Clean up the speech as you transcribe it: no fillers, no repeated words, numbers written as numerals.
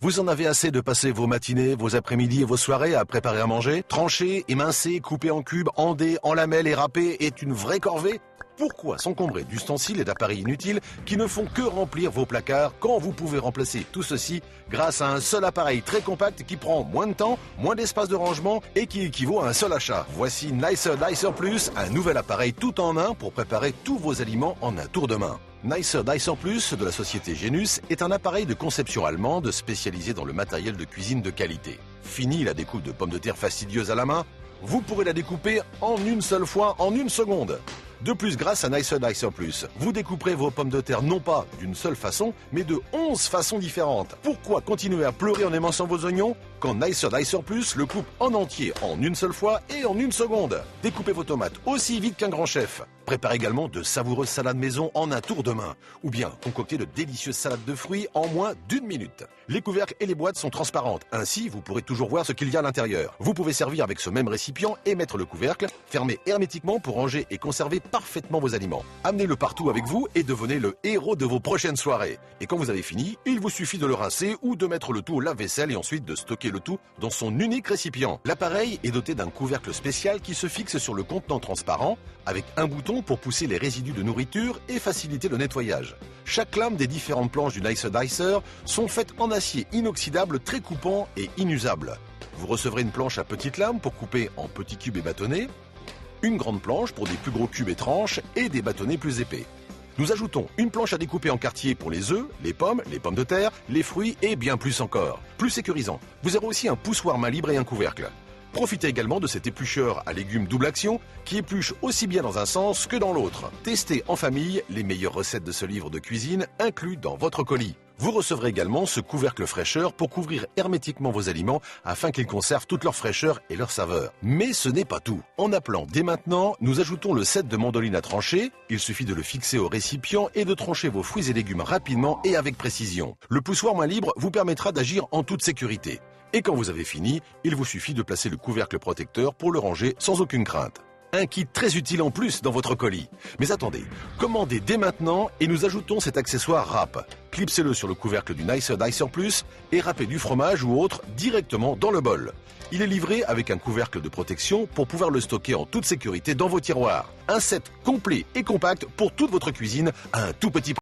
Vous en avez assez de passer vos matinées, vos après-midi et vos soirées à préparer à manger? Trancher, émincer, couper en cubes, en dés, en lamelles et râper est une vraie corvée? Pourquoi s'encombrer d'ustensiles et d'appareils inutiles qui ne font que remplir vos placards quand vous pouvez remplacer tout ceci grâce à un seul appareil très compact qui prend moins de temps, moins d'espace de rangement et qui équivaut à un seul achat? Voici Nicer Dicer Plus, un nouvel appareil tout en un pour préparer tous vos aliments en un tour de main. Nicer Dicer Plus de la société Genus est un appareil de conception allemande spécialisé dans le matériel de cuisine de qualité. Fini la découpe de pommes de terre fastidieuse à la main, vous pourrez la découper en une seule fois, en une seconde. De plus, grâce à Nicer Dicer Plus, vous découperez vos pommes de terre non pas d'une seule façon, mais de 11 façons différentes. Pourquoi continuer à pleurer en éminçant vos oignons quand Nicer Dicer Plus le coupe en entier en une seule fois et en une seconde? Découpez vos tomates aussi vite qu'un grand chef. Préparez également de savoureuses salades maison en un tour de main. Ou bien concoctez de délicieuses salades de fruits en moins d'1 minute. Les couvercles et les boîtes sont transparentes. Ainsi, vous pourrez toujours voir ce qu'il y a à l'intérieur. Vous pouvez servir avec ce même récipient et mettre le couvercle, fermé hermétiquement pour ranger et conserver parfaitement vos aliments. Amenez-le partout avec vous et devenez le héros de vos prochaines soirées. Et quand vous avez fini, il vous suffit de le rincer ou de mettre le tout au lave-vaisselle et ensuite de stocker le tout dans son unique récipient. L'appareil est doté d'un couvercle spécial qui se fixe sur le contenant transparent avec un bouton pour pousser les résidus de nourriture et faciliter le nettoyage. Chaque lame des différentes planches du Nicer Dicer sont faites en acier inoxydable très coupant et inusable. Vous recevrez une planche à petites lames pour couper en petits cubes et bâtonnets, une grande planche pour des plus gros cubes et tranches et des bâtonnets plus épais. Nous ajoutons une planche à découper en quartiers pour les œufs, les pommes de terre, les fruits et bien plus encore. Plus sécurisant, vous aurez aussi un poussoir main libre et un couvercle. Profitez également de cet éplucheur à légumes double action qui épluche aussi bien dans un sens que dans l'autre. Testez en famille les meilleures recettes de ce livre de cuisine inclus dans votre colis. Vous recevrez également ce couvercle fraîcheur pour couvrir hermétiquement vos aliments afin qu'ils conservent toute leur fraîcheur et leur saveur. Mais ce n'est pas tout. En appelant dès maintenant, nous ajoutons le set de mandoline à trancher. Il suffit de le fixer au récipient et de trancher vos fruits et légumes rapidement et avec précision. Le poussoir main libre vous permettra d'agir en toute sécurité. Et quand vous avez fini, il vous suffit de placer le couvercle protecteur pour le ranger sans aucune crainte. Un kit très utile en plus dans votre colis. Mais attendez, commandez dès maintenant et nous ajoutons cet accessoire râpe. Clipsez-le sur le couvercle du Nicer Dicer Plus et râpez du fromage ou autre directement dans le bol. Il est livré avec un couvercle de protection pour pouvoir le stocker en toute sécurité dans vos tiroirs. Un set complet et compact pour toute votre cuisine à un tout petit prix.